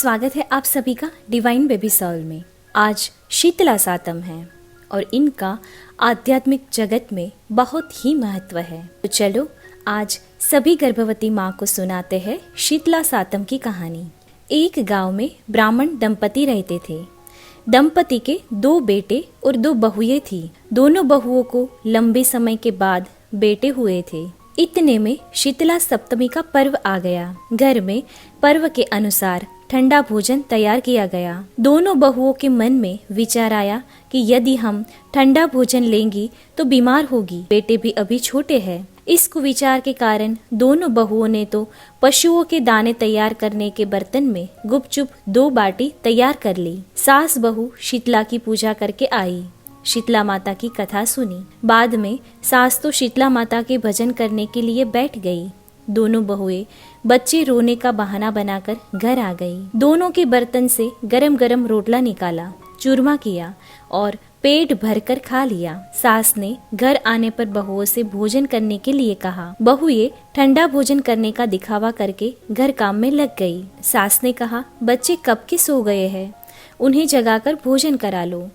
स्वागत है आप सभी का डिवाइन बेबी सोल में। आज शीतला सातम है और इनका आध्यात्मिक जगत में बहुत ही महत्व है। तो चलो आज सभी गर्भवती माँ को सुनाते हैं शीतला सातम की कहानी। एक गांव में ब्राह्मण दंपति रहते थे। दंपति के 2 बेटे और 2 बहुएं थी। दोनों बहुओं को लंबे समय के बाद बेटे हुए थे। इतने में शीतला सप्तमी का पर्व आ गया। घर में पर्व के अनुसार ठंडा भोजन तैयार किया गया। दोनों बहुओं के मन में विचार आया कि यदि हम ठंडा भोजन लेंगी तो बीमार होगी। बेटे भी अभी छोटे हैं। इस कुविचार के कारण दोनों बहुओं ने तो पशुओं के दाने तैयार करने के बर्तन में गुपचुप 2 बाटी तैयार कर ली। सास बहू शीतला की पूजा करके आई। शीतला माता की कथा सुनी। बाद में सास तो शीतला माता के भजन करने के लिए बैठ गई। दोनों बहुएं बच्चे रोने का बहाना बनाकर घर आ गई। दोनों के बर्तन से गरम गरम रोटला निकाला, चूरमा किया और पेट भरकर खा लिया। सास ने घर आने पर बहुओं से भोजन करने के लिए कहा। बहुएं ठंडा भोजन करने का दिखावा करके घर काम में लग गई। सास ने कहा, बच्चे कब के सो गए हैं, उन्हें जगाकर भोजन करा लो।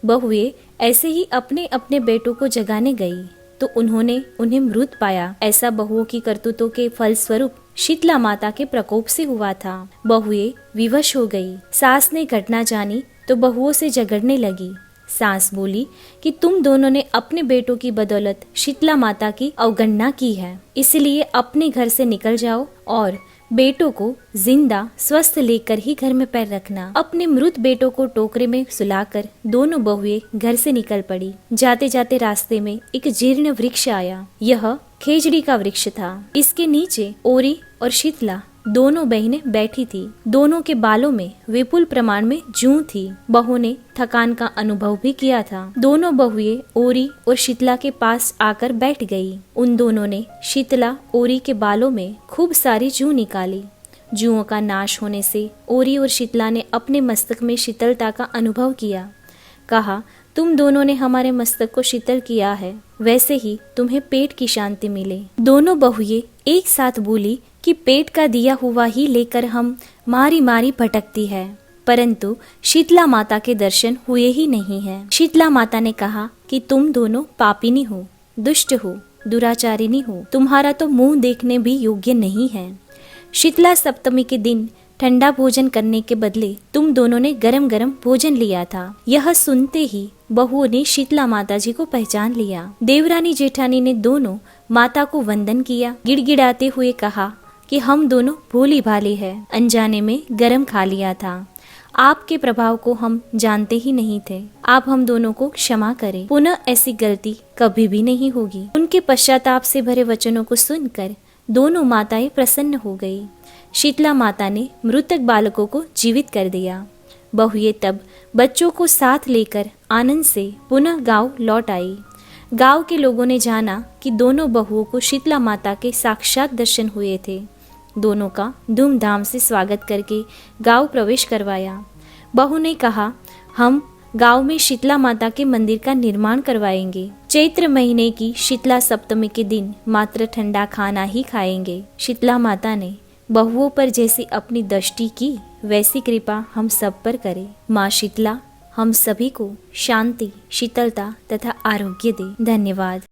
बहुएं ऐसे ही अपने अपने बेटों को जगाने गई तो उन्होंने उन्हें मृत पाया। ऐसा बहुओं की करतूतों के फलस्वरूप शीतला माता के प्रकोप से हुआ था। बहुएं विवश हो गई। सास ने घटना जानी तो बहुओं से झगड़ने लगी। सास बोली कि तुम दोनों ने अपने बेटों की बदौलत शीतला माता की अवगणना की है, इसलिए अपने घर से निकल जाओ और बेटों को जिंदा स्वस्थ लेकर ही घर में पैर रखना। अपने मृत बेटों को टोकरे में सुलाकर दोनों बहुएं घर से निकल पड़ी। जाते जाते रास्ते में एक जीर्ण वृक्ष आया। यह खेजड़ी का वृक्ष था। इसके नीचे ओरी और शीतला दोनों बहनें बैठी थी। दोनों के बालों में विपुल प्रमाण में जूं थी। बहू ने थकान का अनुभव भी किया था। दोनों बहुएं ओरी और शीतला के पास आकर बैठ गई। उन दोनों ने शीतला ओरी के बालों में खूब सारी जूं निकाली। जूओं का नाश होने से ओरी और शीतला ने अपने मस्तक में शीतलता का अनुभव किया। कहा, तुम दोनों ने हमारे मस्तक को शीतल किया है, वैसे ही तुम्हें पेट की शांति मिले। दोनों बहुएं एक साथ बोली कि पेट का दिया हुआ ही लेकर हम मारी मारी भटकती है, परंतु शीतला माता के दर्शन हुए ही नहीं है। शीतला माता ने कहा कि तुम दोनों पापिनी हो, दुष्ट हो, दुराचारिणी हो, तुम्हारा तो मुंह देखने भी योग्य नहीं है। शीतला सप्तमी के दिन ठंडा भोजन करने के बदले तुम दोनों ने गरम गरम भोजन लिया था। यह सुनते ही बहुओं ने शीतला माता जी को पहचान लिया। देवरानी जेठानी ने दोनों माता को वंदन किया। गिड़गिड़ाते हुए कहा कि हम दोनों भोली भाली है, अनजाने में गरम खा लिया था। आपके प्रभाव को हम जानते ही नहीं थे। आप हम दोनों को क्षमा करें, पुनः ऐसी गलती कभी भी नहीं होगी। उनके पश्चाताप से भरे वचनों को सुनकर दोनों माताएं प्रसन्न हो गई। शीतला माता ने मृतक बालकों को जीवित कर दिया। बहुएं तब बच्चों को साथ लेकर आनंद से पुनः गांव लौट आई। गांव के लोगों ने जाना कि दोनों बहुओं को शीतला माता के साक्षात दर्शन हुए थे। दोनों का धूमधाम से स्वागत करके गांव प्रवेश करवाया। बहू ने कहा, हम गांव में शीतला माता के मंदिर का निर्माण करवाएंगे। चैत्र महीने की शीतला सप्तमी के दिन मात्र ठंडा खाना ही खाएंगे। शीतला माता ने बहुओं पर जैसी अपनी दृष्टि की, वैसी कृपा हम सब पर करे। माँ शीतला हम सभी को शांति, शीतलता तथा आरोग्य दे। धन्यवाद।